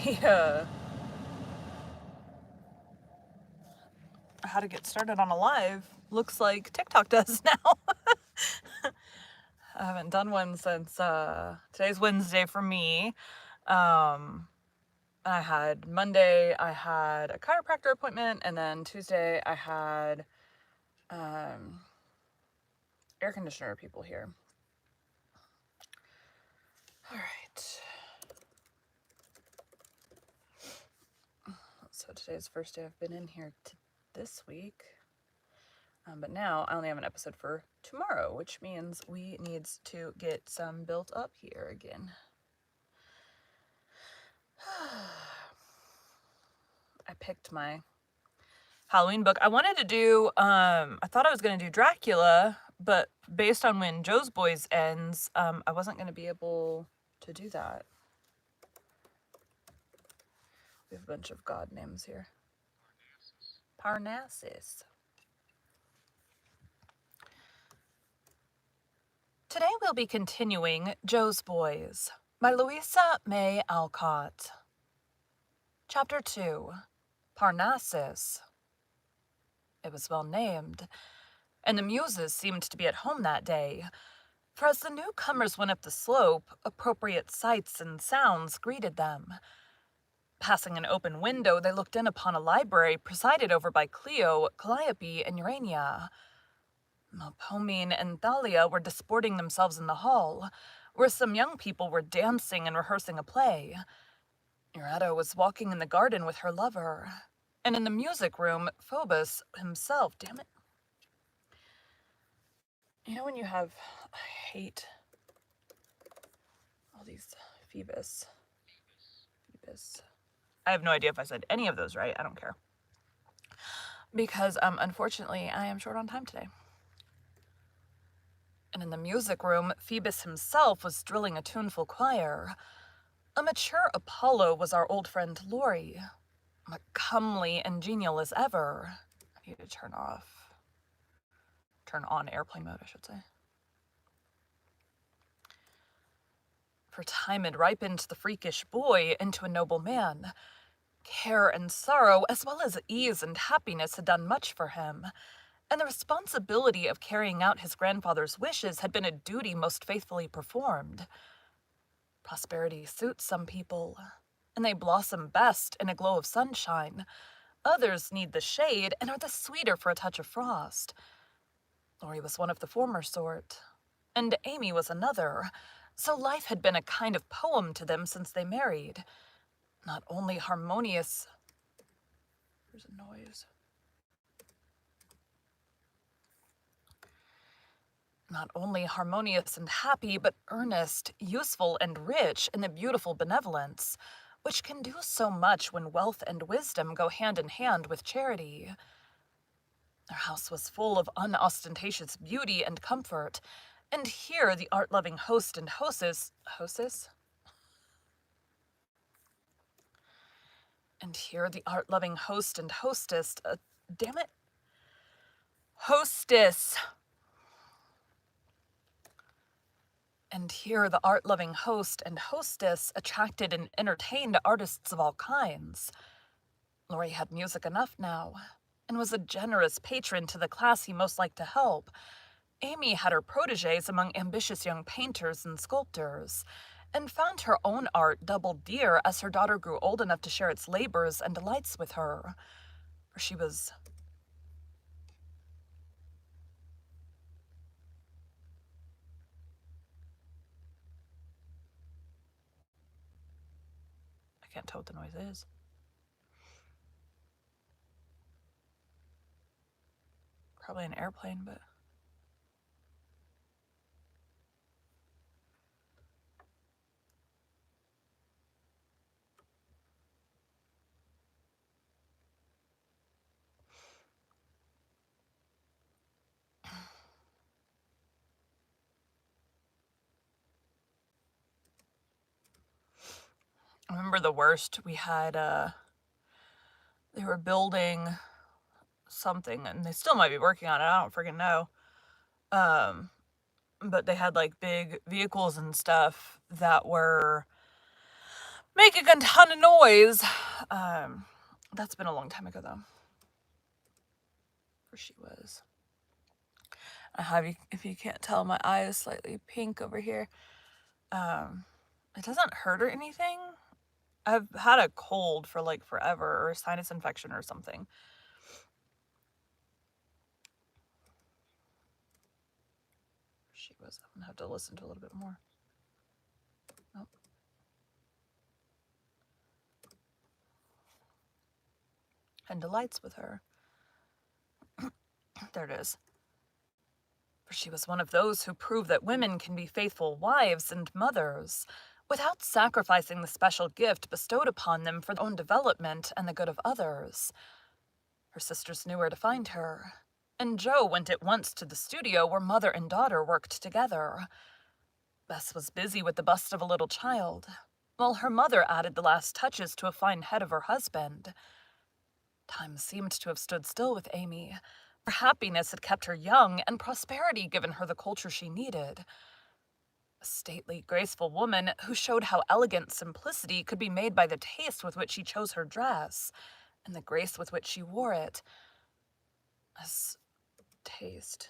Yeah. How to get started on a live looks like TikTok does now. I haven't done one since today's Wednesday for me. I had Monday, I had a chiropractor appointment, and then Tuesday I had air conditioner people here. All right. So today's the first day I've been in here this week. But now I only have an episode for tomorrow, which means we needs to get some built up here again. I picked my Halloween book. I wanted to do, I thought I was going to do Dracula, but based on when Joe's Boys ends, I wasn't going to be able to do that. We have a bunch of god names here. Parnassus. Today we'll be continuing Joe's Boys by Louisa May Alcott. Chapter 2, Parnassus. It was well named, and the muses seemed to be at home that day, for as the newcomers went up the slope, appropriate sights and sounds greeted them. Passing an open window, they looked in upon a library presided over by Cleo, Calliope, and Urania. Melpomene and Thalia were disporting themselves in the hall, where some young people were dancing and rehearsing a play. Euryata was walking in the garden with her lover, and in the music room, Phoebus himself, damn it. You know when you have, I hate all these Phoebus. I have no idea if I said any of those right, I don't care. Because, unfortunately, I am short on time today. And in the music room, Phoebus himself was drilling a tuneful choir. A mature Apollo was our old friend Laurie, comely and genial as ever. I need to turn on airplane mode, I should say. For time had ripened the freakish boy into a noble man. Care and sorrow, as well as ease and happiness, had done much for him, and the responsibility of carrying out his grandfather's wishes had been a duty most faithfully performed. Prosperity suits some people, and they blossom best in a glow of sunshine. Others need the shade and are the sweeter for a touch of frost. Laurie was one of the former sort, and Amy was another, so life had been a kind of poem to them since they married. Not only harmonious... There's a noise. Not only harmonious and happy, but earnest, useful, and rich in a beautiful benevolence, which can do so much when wealth and wisdom go hand in hand with charity. Their house was full of unostentatious beauty and comfort, and here the art-loving host and hostess... And here the art-loving host and hostess... damn it. Hostess! And here the art-loving host and hostess attracted and entertained artists of all kinds. Laurie had music enough now, and was a generous patron to the class he most liked to help. Amy had her protégés among ambitious young painters and sculptors, and found her own art double dear as her daughter grew old enough to share its labors and delights with her. For she was... I can't tell what the noise is. Probably an airplane, but... I remember the worst. We had, they were building something, and they still might be working on it, I don't freaking know. But they had, like, big vehicles and stuff that were making a ton of noise. That's been a long time ago, though. For she was. If you can't tell, my eye is slightly pink over here. It doesn't hurt or anything. I've had a cold for like forever, or a sinus infection or something. She was. I'm gonna have to listen to a little bit more. Nope. And delights with her. There it is. For she was one of those who prove that women can be faithful wives and mothers, without sacrificing the special gift bestowed upon them for their own development and the good of others. Her sisters knew where to find her, and Jo went at once to the studio where mother and daughter worked together. Bess was busy with the bust of a little child, while her mother added the last touches to a fine head of her husband. Time seemed to have stood still with Amy. Her happiness had kept her young, and prosperity given her the culture she needed. A stately, graceful woman who showed how elegant simplicity could be made by the taste with which she chose her dress, and the grace with which she wore it. As taste.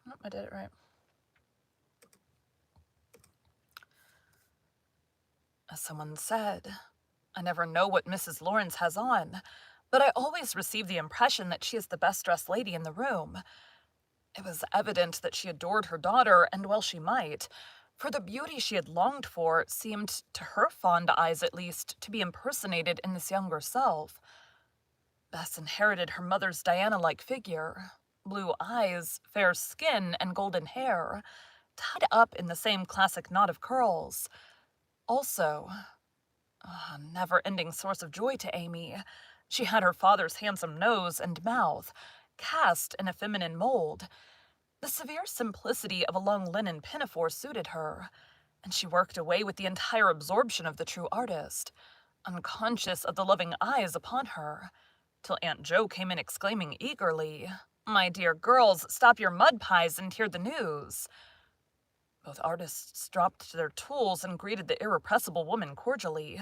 Oh, I did it right. As someone said, I never know what Mrs. Lawrence has on, but I always receive the impression that she is the best-dressed lady in the room. It was evident that she adored her daughter, and well she might, for the beauty she had longed for seemed, to her fond eyes at least, to be impersonated in this younger self. Bess inherited her mother's Diana-like figure, blue eyes, fair skin, and golden hair, tied up in the same classic knot of curls. Also, a never-ending source of joy to Amy, she had her father's handsome nose and mouth, cast in a feminine mold. The severe simplicity of a long linen pinafore suited her, and she worked away with the entire absorption of the true artist, unconscious of the loving eyes upon her, till Aunt Jo came in exclaiming eagerly, "My dear girls, stop your mud pies and hear the news." Both artists dropped to their tools and greeted the irrepressible woman cordially,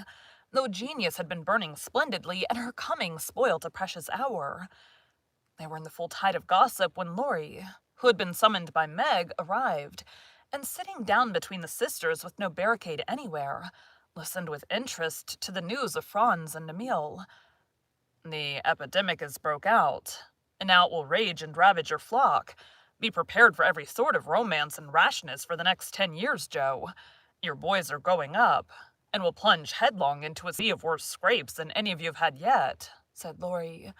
though genius had been burning splendidly and her coming spoilt a precious hour. They were in the full tide of gossip when Laurie, who had been summoned by Meg, arrived, and sitting down between the sisters with no barricade anywhere, listened with interest to the news of Franz and Emil. "The epidemic has broke out, and now it will rage and ravage your flock. Be prepared for every sort of romance and rashness for the next 10 years, Jo. Your boys are growing up, and will plunge headlong into a sea of worse scrapes than any of you have had yet," said Laurie,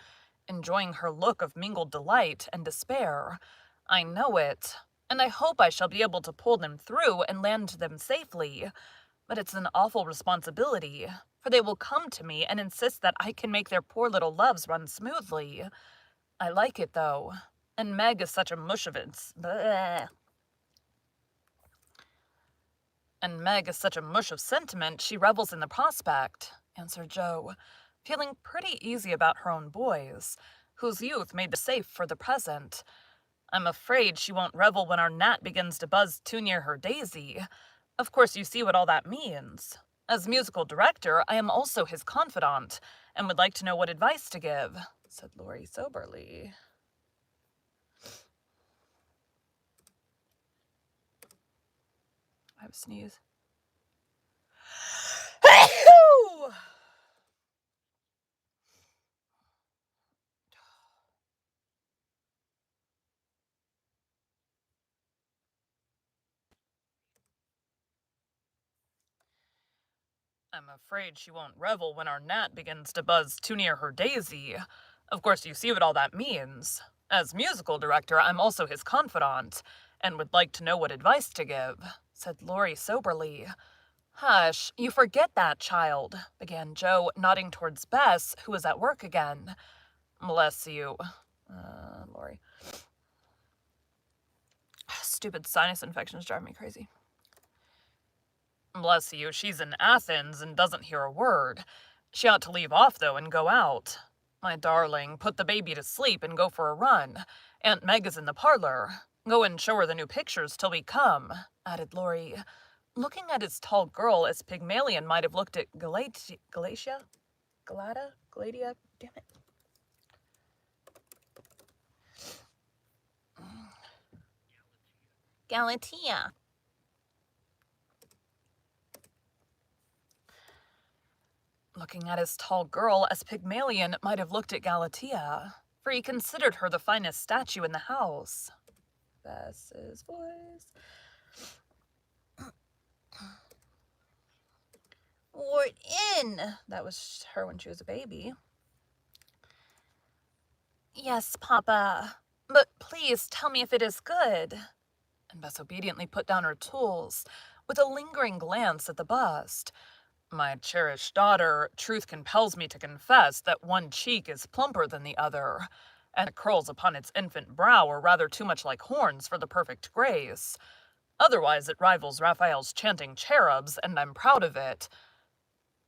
enjoying her look of mingled delight and despair. "I know it, and I hope I shall be able to pull them through and land them safely. But it's an awful responsibility, for they will come to me and insist that I can make their poor little loves run smoothly. I like it, though, and Meg is such a mush of it. And Meg is such a mush of sentiment, she revels in the prospect," answered Jo, feeling pretty easy about her own boys, whose youth made them safe for the present. "I'm afraid she won't revel when our gnat begins to buzz too near her daisy. Of course you see what all that means. As musical director, I am also his confidant, and would like to know what advice to give," said Laurie soberly. I have a sneeze. "I'm afraid she won't revel when our gnat begins to buzz too near her daisy. Of course you see what all that means. As musical director, I'm also his confidant, and would like to know what advice to give," said Laurie soberly. "Hush, you forget that, child," began Jo, nodding towards Bess, who was at work again. "Bless you," Laurie. Stupid sinus infections drive me crazy. Bless you, she's in Athens and doesn't hear a word. She ought to leave off, though, and go out. My darling, put the baby to sleep and go for a run. Aunt Meg is in the parlor. Go and show her the new pictures till we come," added Laurie, looking at his tall girl as Pygmalion might have looked at Galatia? Gladia? Damn it. Galatea. Looking at his tall girl as Pygmalion might have looked at Galatea, for he considered her the finest statue in the house. Bess's voice. Wart in! That was her when she was a baby. Yes, Papa, but please tell me if it is good. And Bess obediently put down her tools, with a lingering glance at the bust. My cherished daughter, truth compels me to confess that one cheek is plumper than the other, and the curls upon its infant brow are rather too much like horns for the perfect grace. Otherwise it rivals Raphael's chanting cherubs, and I'm proud of it.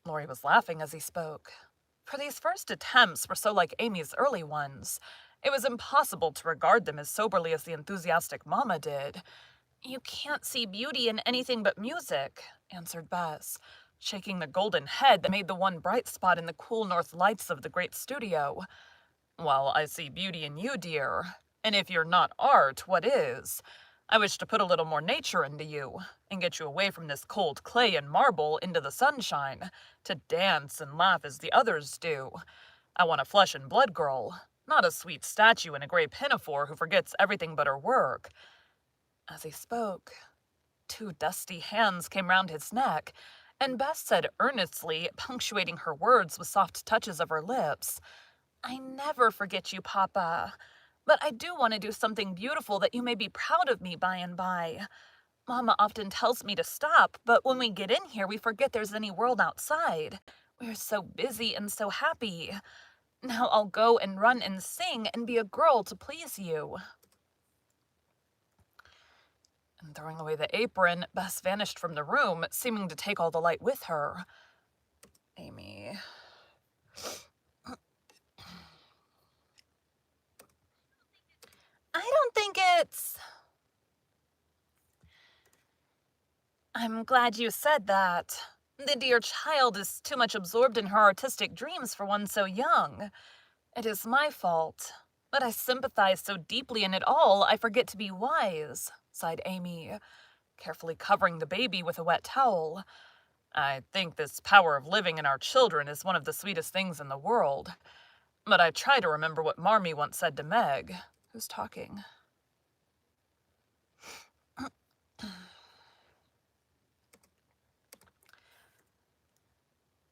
Laurie was laughing as he spoke, for these first attempts were so like Amy's early ones. It was impossible to regard them as soberly as the enthusiastic Mamma did. "You can't see beauty in anything but music," answered Bess, shaking the golden head that made the one bright spot in the cool north lights of the great studio. "Well, I see beauty in you, dear. And if you're not art, what is? I wish to put a little more nature into you, and get you away from this cold clay and marble into the sunshine, to dance and laugh as the others do. I want a flesh and blood girl, not a sweet statue in a gray pinafore who forgets everything but her work." As he spoke, two dusty hands came round his neck, and Bess said earnestly, punctuating her words with soft touches of her lips, "I never forget you, Papa, but I do want to do something beautiful that you may be proud of me by and by. Mama often tells me to stop, but when we get in here, we forget there's any world outside. We're so busy and so happy. Now I'll go and run and sing and be a girl to please you." And throwing away the apron, Bess vanished from the room, seeming to take all the light with her. Amy. "I don't think it's..." "I'm glad you said that. The dear child is too much absorbed in her artistic dreams for one so young. It is my fault, but I sympathize so deeply in it all I forget to be wise," sighed Amy, carefully covering the baby with a wet towel. "I think this power of living in our children is one of the sweetest things in the world. But I try to remember what Marmee once said to Meg." Who's talking?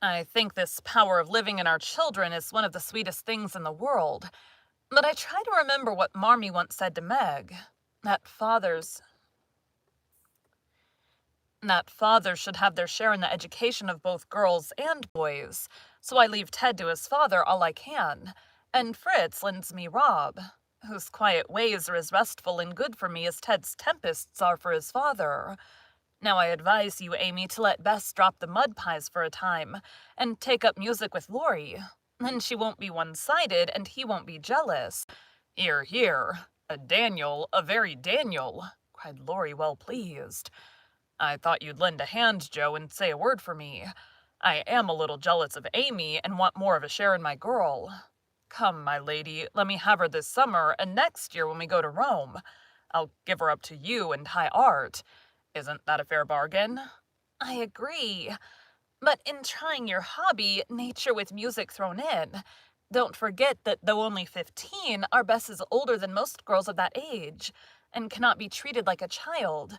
"I think this power of living in our children is one of the sweetest things in the world. But I try to remember what Marmee once said to Meg, that fathers should have their share in the education of both girls and boys, so I leave Ted to his father all I can, and Fritz lends me Rob, whose quiet ways are as restful and good for me as Ted's tempests are for his father. Now I advise you, Amy, to let Bess drop the mud pies for a time, and take up music with Laurie. Then she won't be one-sided, and he won't be jealous." "Hear, hear! A Daniel, a very Daniel!" cried Laurie, well pleased. "I thought you'd lend a hand, Joe, and say a word for me. I am a little jealous of Amy, and want more of a share in my girl. Come, my lady, let me have her this summer, and next year when we go to Rome. I'll give her up to you and high art. Isn't that a fair bargain?" "I agree. But in trying your hobby, nature with music thrown in, don't forget that though only 15, our Bess is older than most girls of that age, and cannot be treated like a child.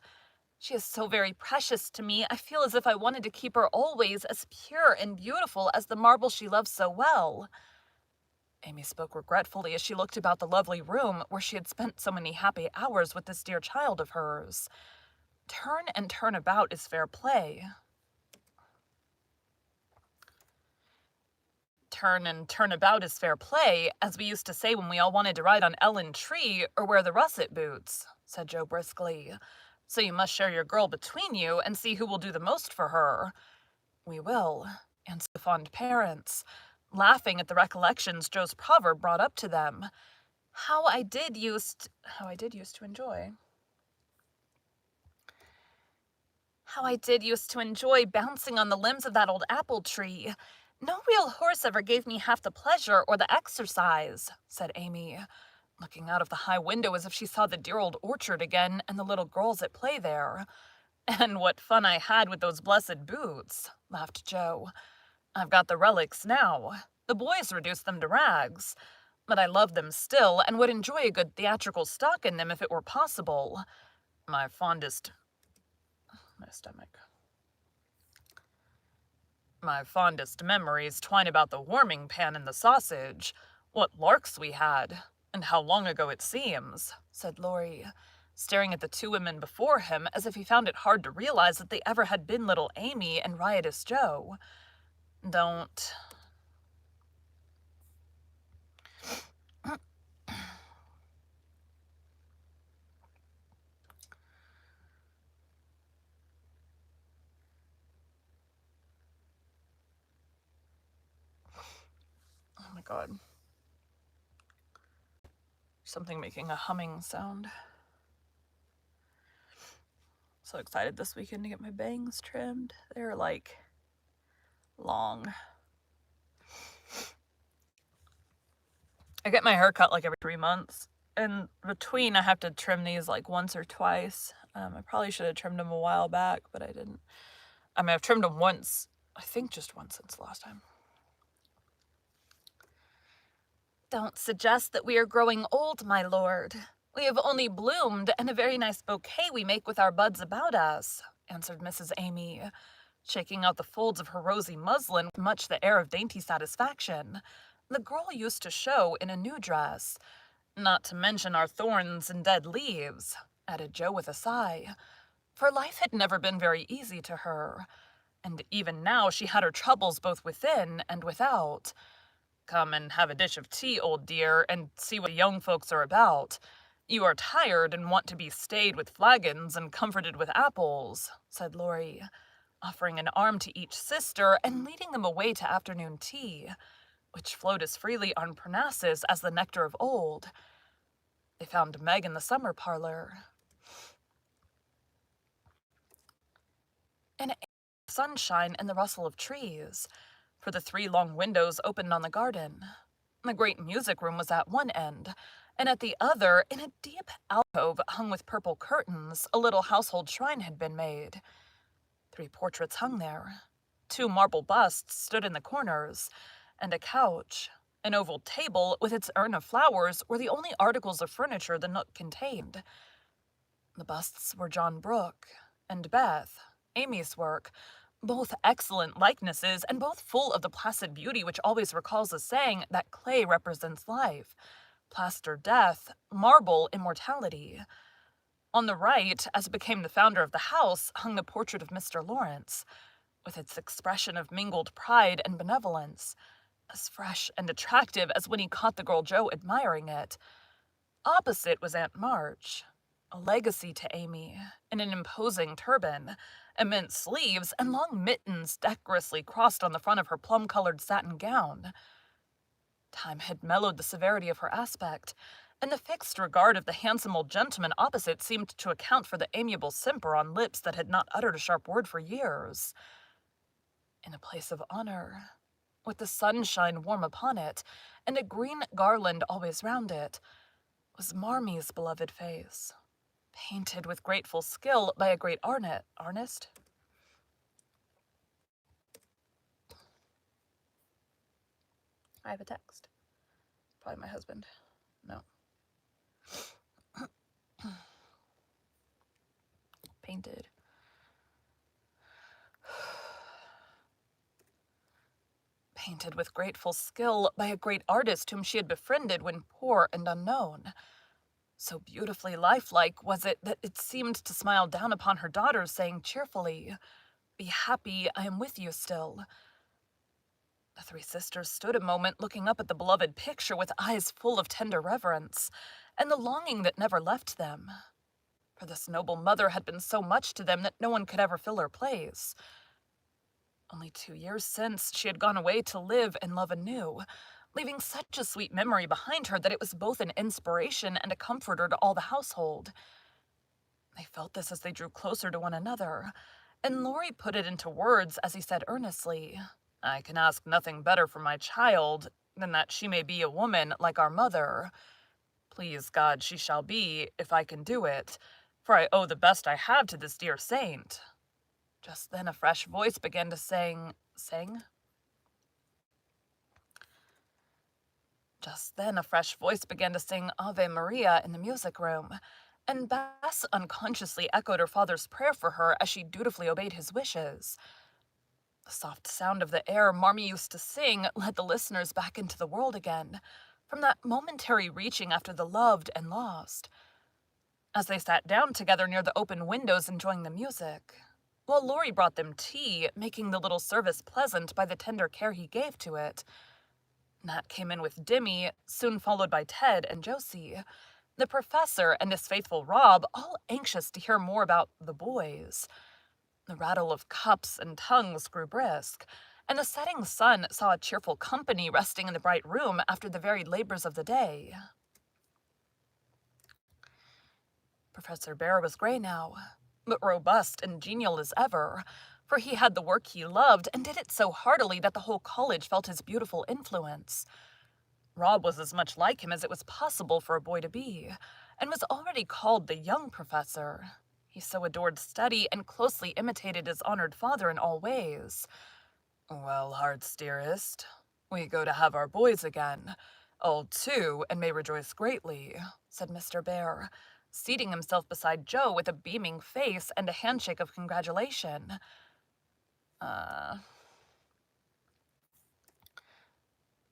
She is so very precious to me, I feel as if I wanted to keep her always as pure and beautiful as the marble she loves so well." Amy spoke regretfully as she looked about the lovely room where she had spent so many happy hours with this dear child of hers. Turn and turn about is fair play. "Turn and turn about is fair play, as we used to say when we all wanted to ride on Ellen Tree or wear the russet boots," said Joe briskly, So you must share your girl between you and see who will do the most for her. We will, answered the fond parents, laughing at the recollections Joe's proverb brought up to them. How I did used to enjoy. How I did used to enjoy bouncing on the limbs of that old apple tree. No real horse ever gave me half the pleasure or the exercise, said Amy, looking out of the high window as if she saw the dear old orchard again and the little girls at play there. And what fun I had with those blessed boots, laughed Joe. I've got the relics now. The boys reduced them to rags. But I love them still and would enjoy a good theatrical stock in them if it were possible. My fondest memories twine about the warming pan and the sausage. What larks we had, and how long ago it seems, said Laurie, staring at the two women before him as if he found it hard to realize that they ever had been little Amy and riotous Joe. Don't. Oh my god. Something making a humming sound. So excited this weekend to get my bangs trimmed. They're like long. I get my hair cut like every 3 months. In between, I have to trim these like once or twice. I probably should have trimmed them a while back, but I didn't. I mean, I've trimmed them once. I think just once since the last time. Don't suggest that we are growing old, my lord. We have only bloomed, and a very nice bouquet we make with our buds about us, answered Mrs. Amy, shaking out the folds of her rosy muslin with much the air of dainty satisfaction the girl used to show in a new dress. Not to mention our thorns and dead leaves, added Joe with a sigh, for life had never been very easy to her, and even now she had her troubles both within and without. Come and have a dish of tea, old dear, and see what the young folks are about. You are tired and want to be stayed with flagons and comforted with apples, said Laurie, offering an arm to each sister and leading them away to afternoon tea, which flowed as freely on Parnassus as the nectar of old. They found Meg in the summer parlor. In sunshine and the rustle of trees, for the 3 long windows opened on the garden. The great music room was at one end, and at the other, in a deep alcove hung with purple curtains, a little household shrine had been made. 3 portraits hung there. 2 marble busts stood in the corners, and a couch, an oval table with its urn of flowers were the only articles of furniture the nook contained. The busts were John Brooke and Beth, Amy's work, both excellent likenesses and both full of the placid beauty which always recalls the saying that clay represents life, plaster death, marble immortality. On the right, as became the founder of the house, hung the portrait of Mr. Lawrence, with its expression of mingled pride and benevolence, as fresh and attractive as when he caught the girl Joe admiring it. Opposite was Aunt March, a legacy to Amy, in an imposing turban, immense sleeves, and long mittens decorously crossed on the front of her plum-colored satin gown. Time had mellowed the severity of her aspect, and the fixed regard of the handsome old gentleman opposite seemed to account for the amiable simper on lips that had not uttered a sharp word for years. In a place of honor, with the sunshine warm upon it, and a green garland always round it, was Marmie's beloved face, painted with grateful skill by a great artist. I have a text. Probably my husband. No. Painted. Painted with grateful skill by a great artist whom she had befriended when poor and unknown. So beautifully lifelike was it that it seemed to smile down upon her daughters, saying cheerfully, "Be happy, I am with you still." The 3 sisters stood a moment looking up at the beloved picture with eyes full of tender reverence, and the longing that never left them. for this noble mother had been so much to them that no one could ever fill her place. Only 2 years since, she had gone away to live and love anew, leaving such a sweet memory behind her that it was both an inspiration and a comforter to all the household. They felt this as they drew closer to one another, and Laurie put it into words as he said earnestly, "I can ask nothing better for my child than that she may be a woman like our mother. Please God she shall be, if I can do it, for I owe the best I have to this dear saint." Just then a fresh voice began to sing. Just then a fresh voice began to sing Ave Maria in the music room, and Bess unconsciously echoed her father's prayer for her as she dutifully obeyed his wishes. The soft sound of the air Marmee used to sing led the listeners back into the world again, from that momentary reaching after the loved and lost. As they sat down together near the open windows enjoying the music, while Laurie brought them tea, making the little service pleasant by the tender care he gave to it, Nat came in with Dimmy, soon followed by Ted and Josie, the professor and his faithful Rob all anxious to hear more about the boys. The rattle of cups and tongues grew brisk, and the setting sun saw a cheerful company resting in the bright room after the varied labors of the day. Professor Bear was gray now, but robust and genial as ever, for he had the work he loved and did it so heartily that the whole college felt his beautiful influence. Rob was as much like him as it was possible for a boy to be, and was already called the young professor. He so adored study and closely imitated his honored father in all ways. "Well, hearts dearest, we go to have our boys again, all two, and may rejoice greatly," said Mr. Bear, seating himself beside Joe with a beaming face and a handshake of congratulation.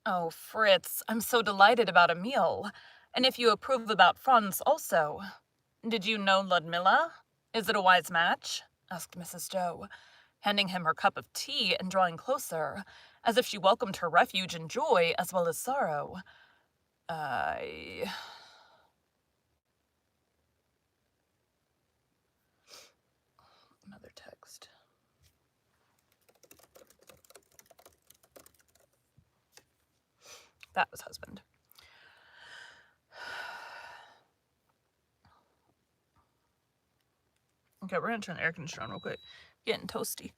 "Oh, Fritz, I'm so delighted about Emil, and if you approve about Franz also. Did you know Ludmilla? Is it a wise match?" asked Mrs. Joe, handing him her cup of tea and drawing closer, as if she welcomed her refuge in joy as well as sorrow. Another text. That was husband. Okay, we're gonna turn the air conditioner on real quick. Getting toasty.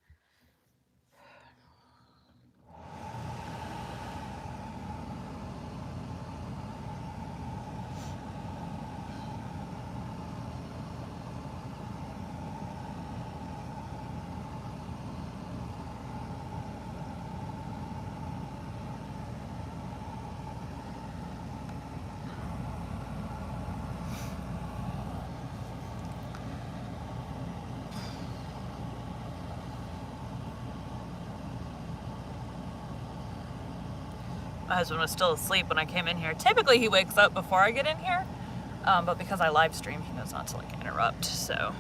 My husband was still asleep when I came in here. Typically he wakes up before I get in here, but because I live stream, he knows not to interrupt. So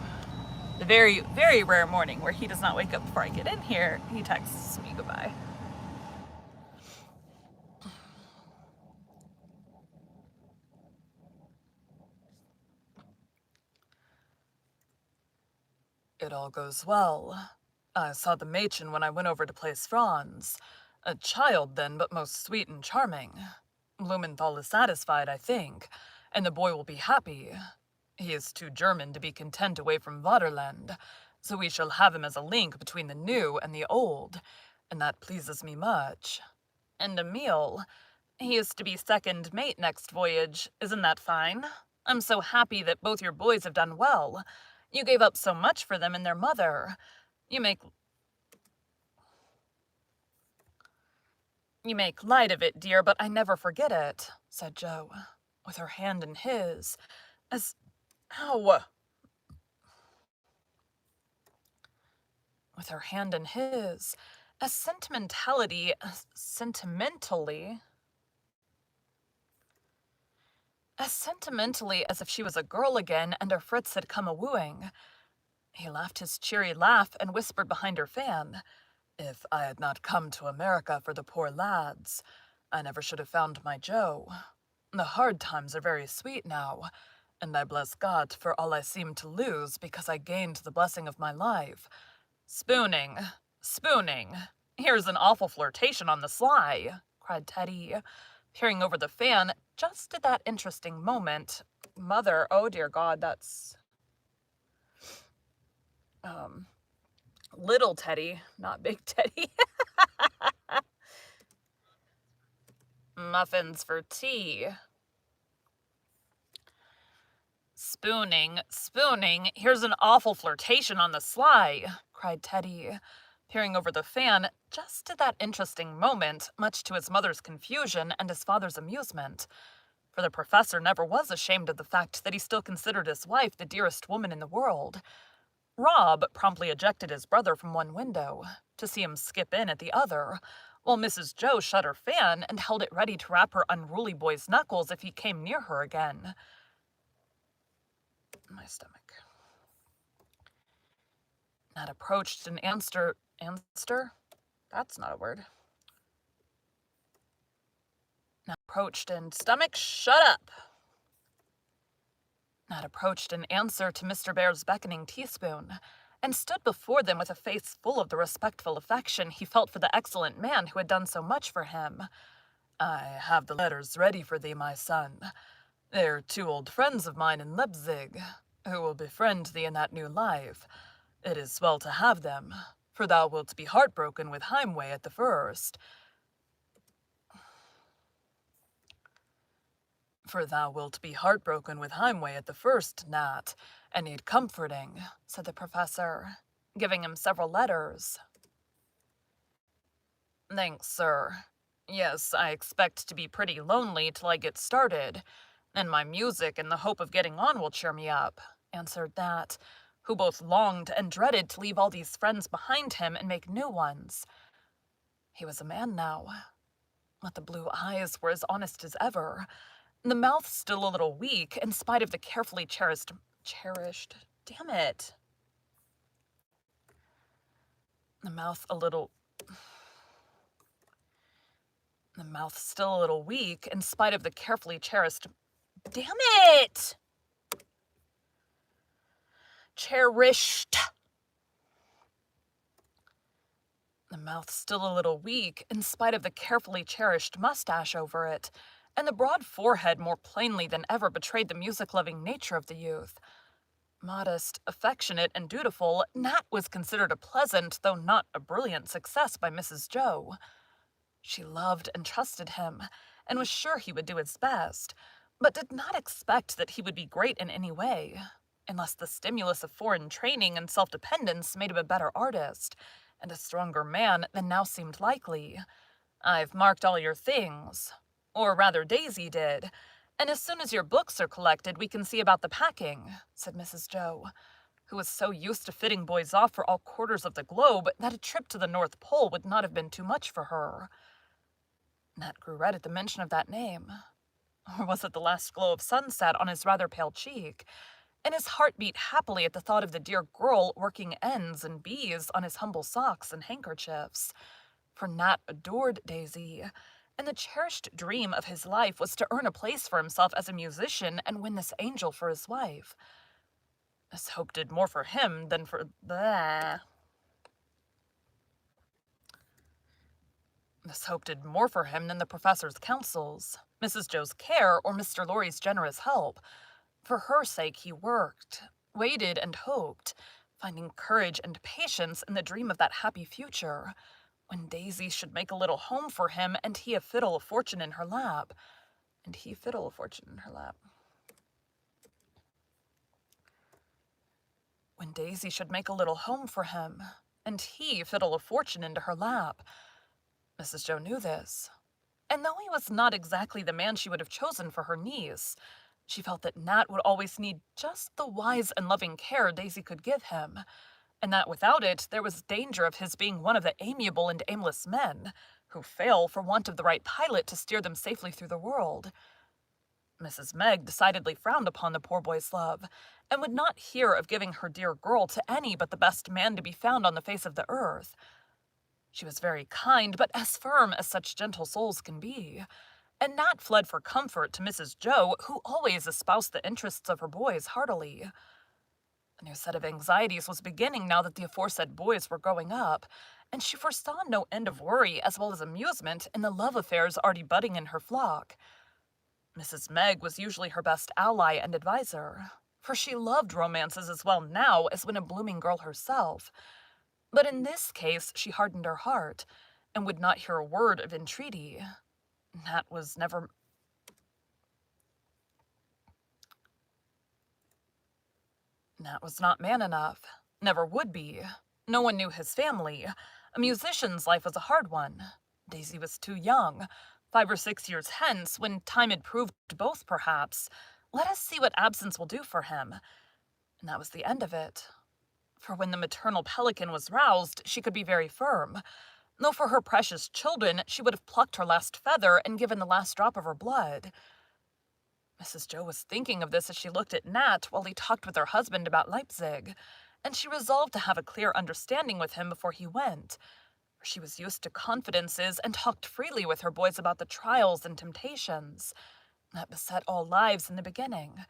the very, very rare morning where he does not wake up before I get in here, he texts me goodbye. It all goes well. I saw the Mädchen when I went over to place Franz. A child then, but most sweet and charming. Blumenthal is satisfied, I think, and the boy will be happy. He is too German to be content away from Vaterland, so we shall have him as a link between the new and the old, and that pleases me much. And Emil, he is to be second mate next voyage. Isn't that fine? I'm so happy that both your boys have done well. You gave up so much for them and their mother. You make light of it, dear, but I never forget it," said Joe, with her hand in his, as... Ow! With her hand in his, as sentimentally as if she was a girl again and her Fritz had come a-wooing. He laughed his cheery laugh and whispered behind her fan, "If I had not come to America for the poor lads, I never should have found my Joe. The hard times are very sweet now, and I bless God for all I seem to lose because I gained the blessing of my life. Spooning, spooning. Here's an awful flirtation on the sly, cried Teddy, peering over the fan just at that interesting moment. Mother, oh dear God, that's little Teddy, not big Teddy. Muffins for tea. Spooning, spooning, here's an awful flirtation on the sly, cried Teddy, peering over the fan just at that interesting moment, much to his mother's confusion and his father's amusement. For the professor never was ashamed of the fact that he still considered his wife the dearest woman in the world. Rob promptly ejected his brother from one window, to see him skip in at the other, while Mrs. Joe shut her fan and held it ready to rap her unruly boy's knuckles if he came near her again. My stomach. Nat approached and answered. That's not a word. Nat approached and stomach, shut up. Nat approached in answer to Mr. Bear's beckoning teaspoon, and stood before them with a face full of the respectful affection he felt for the excellent man who had done so much for him. I have the letters ready for thee, my son. They're 2 old friends of mine in Leipzig, who will befriend thee in that new life. It is well to have them, for thou wilt be heartbroken with Heimweh at the first. For thou wilt be heartbroken with Heimweh at the first, Nat, and need comforting, said the professor, giving him several letters. Thanks, sir. Yes, I expect to be pretty lonely till I get started, and my music and the hope of getting on will cheer me up, answered Nat, who both longed and dreaded to leave all these friends behind him and make new ones. He was a man now, but the blue eyes were as honest as ever, the mouth still a little weak in spite of the carefully cherished, damn it. The mouth still a little weak in spite of the carefully cherished, damn it! Cherished. The mouth still a little weak in spite of the carefully cherished mustache over it, and the broad forehead more plainly than ever betrayed the music-loving nature of the youth. Modest, affectionate, and dutiful, Nat was considered a pleasant, though not a brilliant, success by Mrs. Joe. She loved and trusted him, and was sure he would do his best, but did not expect that he would be great in any way, unless the stimulus of foreign training and self-dependence made him a better artist, and a stronger man than now seemed likely. I've marked all your things. Or rather, Daisy did. And as soon as your books are collected, we can see about the packing, said Mrs. Joe, who was so used to fitting boys off for all quarters of the globe that a trip to the North Pole would not have been too much for her. Nat grew red at the mention of that name. Or was it the last glow of sunset on his rather pale cheek? And his heart beat happily at the thought of the dear girl working ends and bees on his humble socks and handkerchiefs. For Nat adored Daisy, and the cherished dream of his life was to earn a place for himself as a musician and win this angel for his wife. This hope did more for him than for This hope did more for him than the professor's counsels, Mrs. Joe's care, or Mr. Lorry's generous help. For her sake he worked, waited and hoped, finding courage and patience in the dream of that happy future, when Daisy should make a little home for him and he a fiddle of fortune in her lap. When Daisy should make a little home for him, and he fiddle of fortune into her lap. Mrs. Joe knew this, and though he was not exactly the man she would have chosen for her niece, she felt that Nat would always need just the wise and loving care Daisy could give him, and that without it there was danger of his being one of the amiable and aimless men, who fail for want of the right pilot to steer them safely through the world. Mrs. Meg decidedly frowned upon the poor boy's love, and would not hear of giving her dear girl to any but the best man to be found on the face of the earth. She was very kind, but as firm as such gentle souls can be, and Nat fled for comfort to Mrs. Joe, who always espoused the interests of her boys heartily. A new set of anxieties was beginning now that the aforesaid boys were growing up, and she foresaw no end of worry as well as amusement in the love affairs already budding in her flock. Mrs. Meg was usually her best ally and adviser, for she loved romances as well now as when a blooming girl herself. But in this case she hardened her heart, and would not hear a word of entreaty. Nat was not man enough. Never would be. No one knew his family. A musician's life was a hard one. Daisy was too young. 5 or 6 years hence, when time had proved both, perhaps. Let us see what absence will do for him. And that was the end of it. For when the maternal pelican was roused, she could be very firm. Though for her precious children, she would have plucked her last feather and given the last drop of her blood. Mrs. Joe was thinking of this as she looked at Nat while he talked with her husband about Leipzig, and she resolved to have a clear understanding with him before he went. For she was used to confidences and talked freely with her boys about the trials and temptations that beset all lives in the beginning,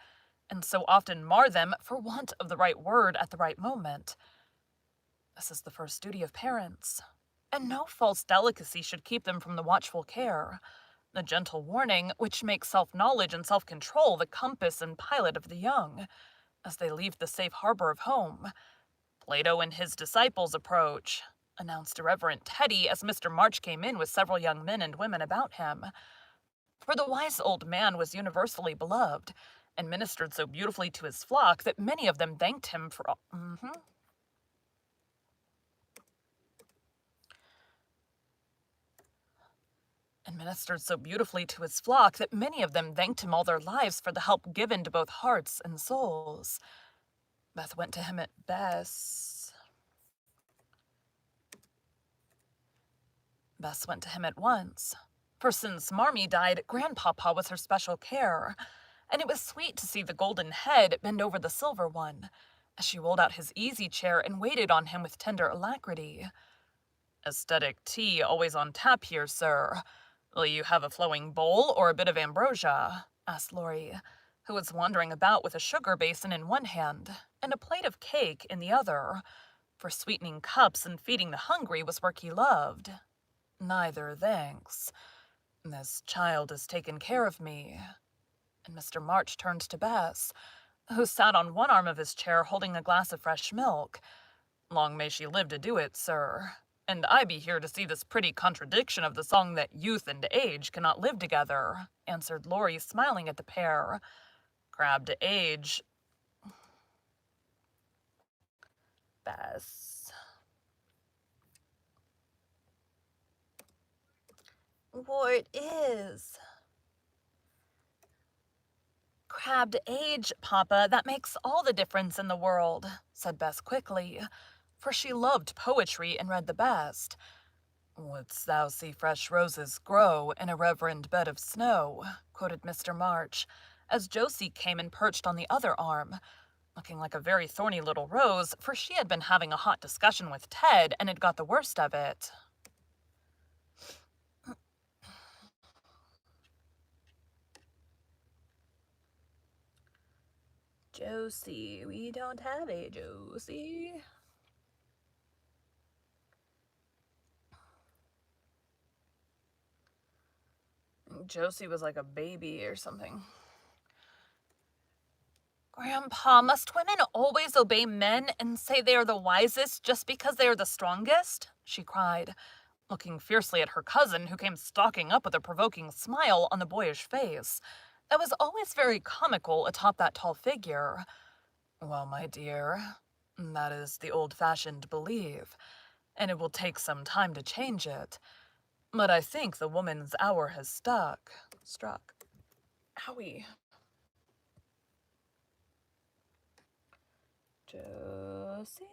and so often mar them for want of the right word at the right moment. This is the first duty of parents, and no false delicacy should keep them from the watchful care, the gentle warning which makes self-knowledge and self-control the compass and pilot of the young, as they leave the safe harbor of home. Plato and his disciples approach, announced irreverent Teddy as Mr. March came in with several young men and women about him. For the wise old man was universally beloved, and ministered so beautifully to his flock that many of them thanked him for all. And ministered so beautifully to his flock that many of them thanked him all their lives for the help given to both hearts and souls. Bess went to him at once, for since Marmee died, Grandpapa was her special care, and it was sweet to see the golden head bend over the silver one, as she rolled out his easy chair and waited on him with tender alacrity. "Aesthetic tea always on tap here, sir. Will you have a flowing bowl or a bit of ambrosia?" asked Laurie, who was wandering about with a sugar basin in one hand and a plate of cake in the other, for sweetening cups and feeding the hungry was work he loved. "Neither, thanks. This child has taken care of me." And Mr. March turned to Bess, who sat on one arm of his chair holding a glass of fresh milk. "Long may she live to do it, sir. And I be here to see this pretty contradiction of the song that youth and age cannot live together," answered Laurie, smiling at the pair. "Crabbed age." Bess. "What is?" "Crabbed age, Papa, that makes all the difference in the world," said Bess quickly, for she loved poetry and read the best. "Wouldst thou see fresh roses grow in a reverend bed of snow," quoted Mr. March, as Josie came and perched on the other arm, looking like a very thorny little rose, for she had been having a hot discussion with Ted and had got the worst of it. "Josie, we don't have a Josie." Josie was like a baby or something. "Grandpa, must women always obey men and say they are the wisest just because they are the strongest?" she cried, looking fiercely at her cousin, who came stalking up with a provoking smile on the boyish face that was always very comical atop that tall figure. "Well, my dear, that is the old-fashioned belief, and it will take some time to change it. But I think the woman's hour has struck. Owie. Josie.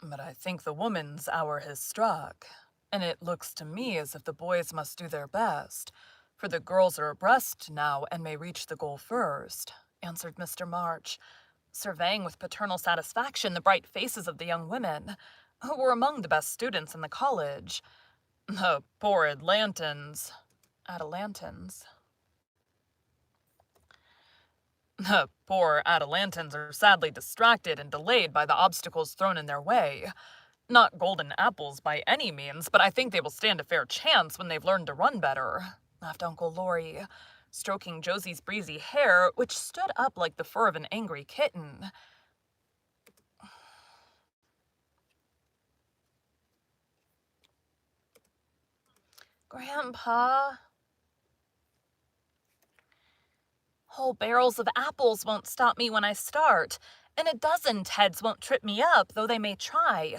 But I think the woman's hour has struck, and it looks to me as if the boys must do their best, for the girls are abreast now and may reach the goal first," answered Mr. March, surveying with paternal satisfaction the bright faces of the young women, who were among the best students in the college. The poor Atlantans. Atalantans. The poor Atalantans are sadly distracted and delayed by the obstacles thrown in their way. Not golden apples by any means, but I think they will stand a fair chance when they've learned to run better, laughed Uncle Laurie, stroking Josie's breezy hair, which stood up like the fur of an angry kitten. Grandpa, whole barrels of apples won't stop me when I start, and a dozen Teds won't trip me up, though they may try.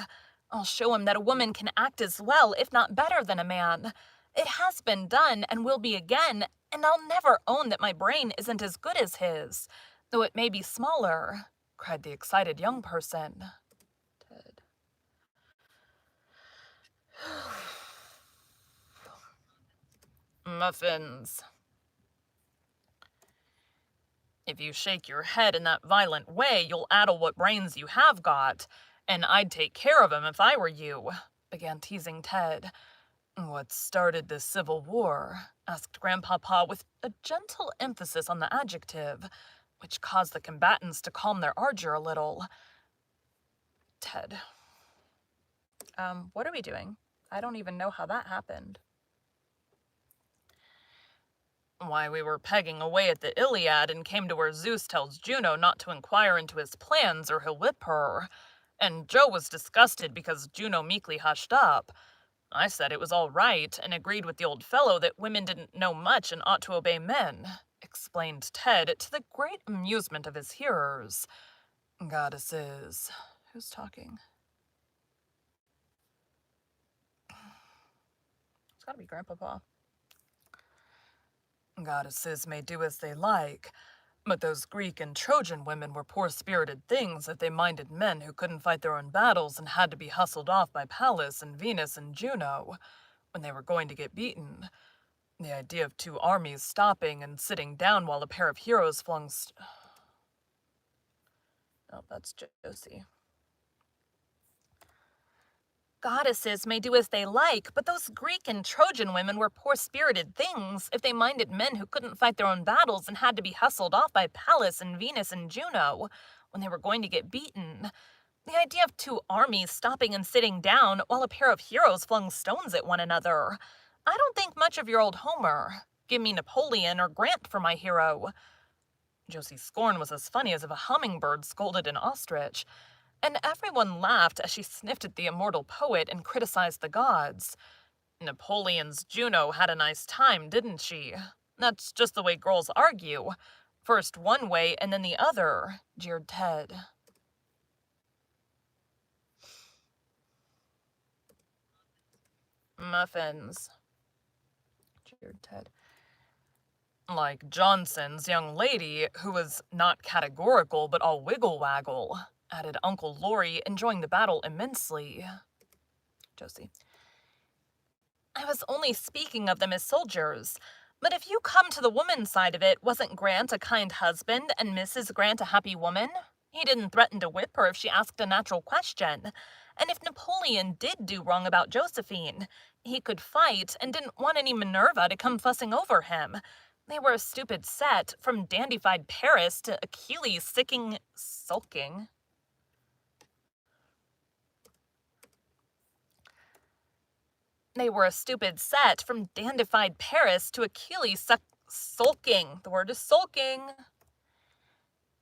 I'll show 'em that a woman can act as well, if not better, than a man. It has been done, and will be again, and I'll never own that my brain isn't as good as his, though it may be smaller, cried the excited young person. Ted. Muffins. If you shake your head in that violent way, you'll addle what brains you have got, and I'd take care of 'em if I were you, began teasing Ted. What started this civil war? Asked Grandpapa with a gentle emphasis on the adjective, which caused the combatants to calm their ardor a little. Ted. What are we doing? I don't even know how that happened. Why, we were pegging away at the Iliad and came to where Zeus tells Juno not to inquire into his plans or he'll whip her. And Joe was disgusted because Juno meekly hushed up. I said it was all right and agreed with the old fellow that women didn't know much and ought to obey men, explained Ted to the great amusement of his hearers. Goddesses. Who's talking? It's gotta be Grandpapa. Goddesses may do as they like, but those Greek and Trojan women were poor-spirited things if they minded men who couldn't fight their own battles and had to be hustled off by Pallas and Venus and Juno when they were going to get beaten. The idea of two armies stopping and sitting down while a pair of heroes flung Oh, that's Josie. Goddesses may do as they like, but those Greek and Trojan women were poor-spirited things if they minded men who couldn't fight their own battles and had to be hustled off by Pallas and Venus and Juno when they were going to get beaten. The idea of two armies stopping and sitting down while a pair of heroes flung stones at one another. I don't think much of your old Homer. Give me Napoleon or Grant for my hero. Josie's scorn was as funny as if a hummingbird scolded an ostrich, and everyone laughed as she sniffed at the immortal poet and criticized the gods. Napoleon's Juno had a nice time, didn't she? That's just the way girls argue. First one way and then the other, jeered Ted. Muffins, jeered Ted. Like Johnson's young lady, who was not categorical but all wiggle-waggle, added Uncle Laurie, enjoying the battle immensely. Josie. I was only speaking of them as soldiers. But if you come to the woman's side of it, wasn't Grant a kind husband and Mrs. Grant a happy woman? He didn't threaten to whip her if she asked a natural question. And if Napoleon did do wrong about Josephine, he could fight and didn't want any Minerva to come fussing over him. They were a stupid set, from dandified Paris to Achilles sulking. They were a stupid set, from dandified Paris to Achilles sulking. The word is sulking.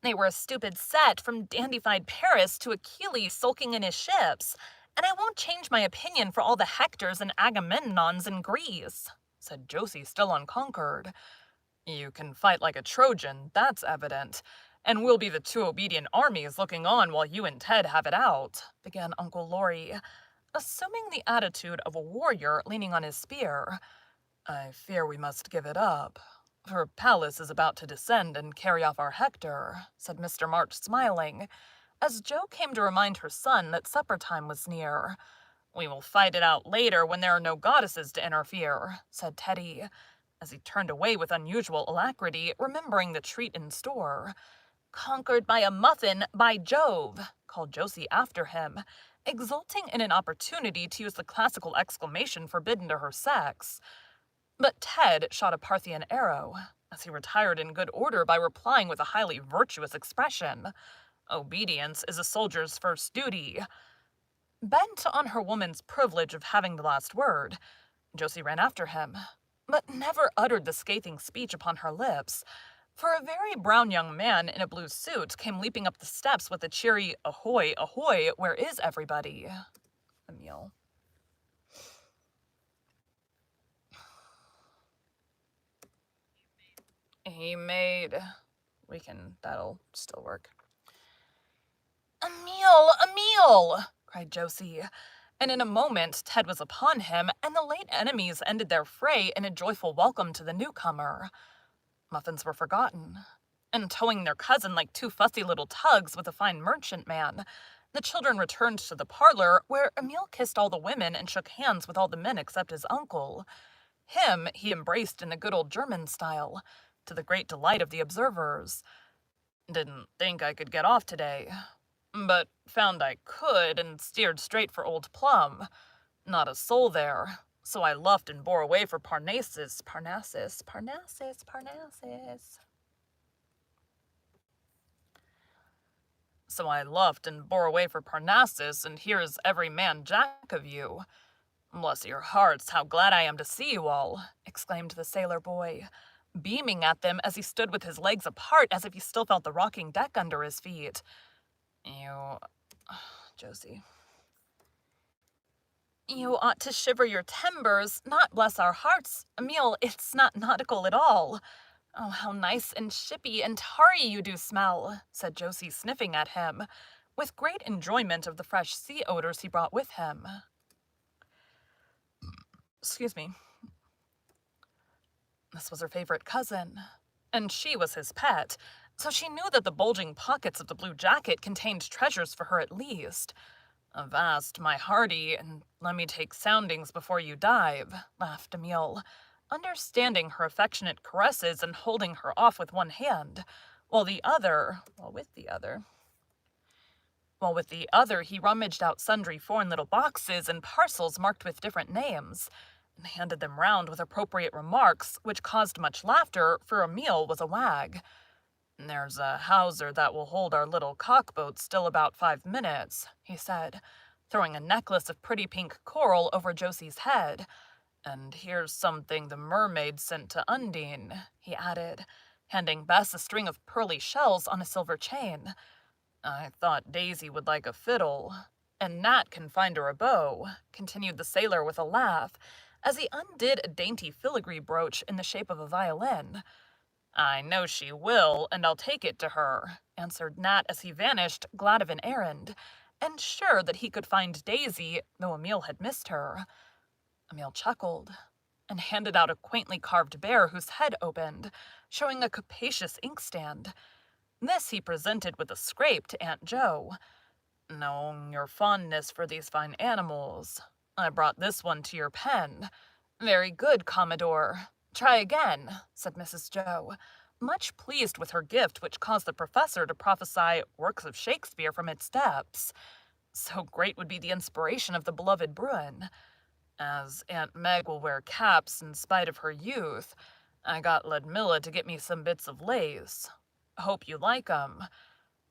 They were a stupid set, from dandified Paris to Achilles sulking in his ships. And I won't change my opinion for all the Hectors and Agamemnons in Greece, said Josie, still unconquered. You can fight like a Trojan, that's evident. And we'll be the two obedient armies looking on while you and Ted have it out, began Uncle Laurie, assuming the attitude of a warrior leaning on his spear. I fear we must give it up, for Pallas is about to descend and carry off our Hector, said Mr. March, smiling, as Jo came to remind her son that supper time was near. We will fight it out later when there are no goddesses to interfere, said Teddy, as he turned away with unusual alacrity, remembering the treat in store. "Conquered by a muffin, by Jove!" called Josie after him, exulting in an opportunity to use the classical exclamation forbidden to her sex. But Ted shot a Parthian arrow, as he retired in good order by replying with a highly virtuous expression. "Obedience is a soldier's first duty." Bent on her woman's privilege of having the last word, Josie ran after him, but never uttered the scathing speech upon her lips, for a very brown young man in a blue suit came leaping up the steps with a cheery "Ahoy, ahoy, where is everybody?" Emil. He made... that'll still work. "Emil, Emil!" cried Josie, and in a moment Ted was upon him, and the late enemies ended their fray in a joyful welcome to the newcomer. Muffins were forgotten, and towing their cousin like two fussy little tugs with a fine merchantman, the children returned to the parlor, where Emil kissed all the women and shook hands with all the men except his uncle. Him he embraced in the good old German style, to the great delight of the observers. "Didn't think I could get off today, but found I could and steered straight for Old Plum. Not a soul there, so I luffed and bore away for Parnassus. So I luffed and bore away for Parnassus, and here's every man jack of you. Bless your hearts, how glad I am to see you all," exclaimed the sailor boy, beaming at them as he stood with his legs apart as if he still felt the rocking deck under his feet. Josie. "You ought to shiver your timbers, not bless our hearts. Emil, it's not nautical at all. Oh, how nice and shippy and tarry you do smell," said Josie, sniffing at him, with great enjoyment of the fresh sea odors he brought with him. Excuse me. This was her favorite cousin, and she was his pet, so she knew that the bulging pockets of the blue jacket contained treasures for her at least. "Avast, my hearty, and let me take soundings before you dive," laughed Emil, understanding her affectionate caresses and holding her off with one hand, while with the other he rummaged out sundry foreign little boxes and parcels marked with different names, and handed them round with appropriate remarks, which caused much laughter, for Emil was a wag. "There's a hawser that will hold our little cockboat still about 5 minutes," he said, throwing a necklace of pretty pink coral over Josie's head. "And here's something the mermaid sent to Undine," he added, handing Bess a string of pearly shells on a silver chain. "I thought Daisy would like a fiddle, and Nat can find her a bow," continued the sailor with a laugh, as he undid a dainty filigree brooch in the shape of a violin. "I know she will, and I'll take it to her," answered Nat as he vanished, glad of an errand, and sure that he could find Daisy, though Emil had missed her. Emil chuckled, and handed out a quaintly carved bear whose head opened, showing a capacious inkstand. This he presented with a scrape to Aunt Jo. "Knowing your fondness for these fine animals, I brought this one to your pen. Very good, Commodore. Try again," said Mrs. Jo, much pleased with her gift, which caused the professor to prophesy works of Shakespeare from its depths. So great would be the inspiration of the beloved Bruin. "As Aunt Meg will wear caps in spite of her youth, I got Ludmilla to get me some bits of lace. Hope you like 'em.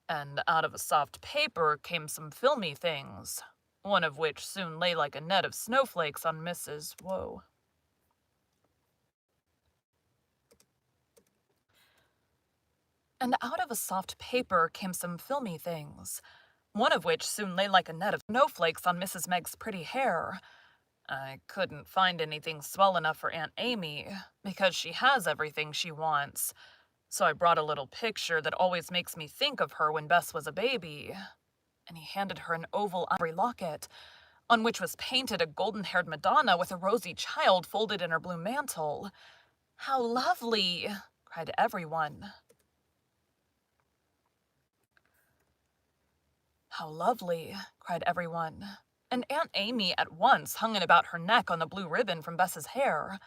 And out of a soft paper came some filmy things, one of which soon lay like a net of snowflakes on Mrs. Whoa. And out of a soft paper came some filmy things, one of which soon lay like a net of snowflakes on Mrs. Meg's pretty hair. I couldn't find anything swell enough for Aunt Amy, because she has everything she wants. So I brought a little picture that always makes me think of her when Bess was a baby." And he handed her an oval ivory locket, on which was painted a golden-haired Madonna with a rosy child folded in her blue mantle. "How lovely!" cried everyone. "How lovely!" cried everyone, and Aunt Amy at once hung it about her neck on the blue ribbon from Bess's hair,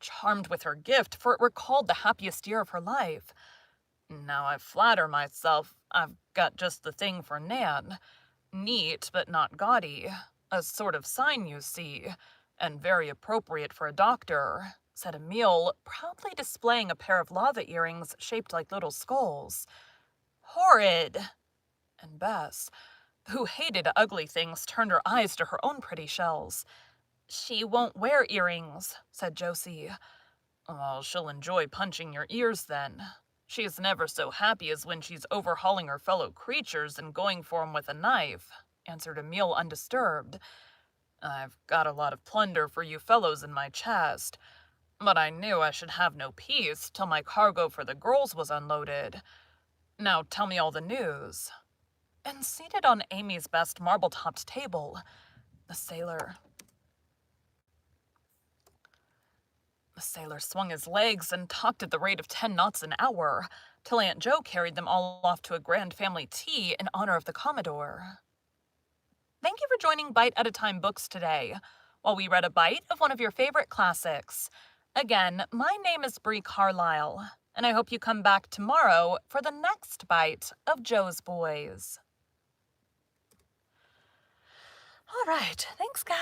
charmed with her gift, for it recalled the happiest year of her life. Now I flatter myself I've got just the thing for Nan. Neat, but not gaudy. A sort of sign, you see, and very appropriate for a doctor, said Emile, proudly displaying a pair of lava earrings shaped like little skulls. Horrid! And Bess, who hated ugly things, turned her eyes to her own pretty shells. She won't wear earrings, said Josie. Well, she'll enjoy punching your ears then. She's never so happy as when she's overhauling her fellow creatures and going for 'em with a knife, answered Emile undisturbed. I've got a lot of plunder for you fellows in my chest, but I knew I should have no peace till my cargo for the girls was unloaded. Now tell me all the news. And seated on Amy's best marble-topped table, the sailor swung his legs and talked at the rate of 10 knots an hour, till Aunt Jo carried them all off to a grand family tea in honor of the Commodore. Thank you for joining Bite at a Time Books today, while we read a bite of one of your favorite classics. Again, my name is Bree Carlile, and I hope you come back tomorrow for the next bite of Jo's Boys. All right, thanks, guys.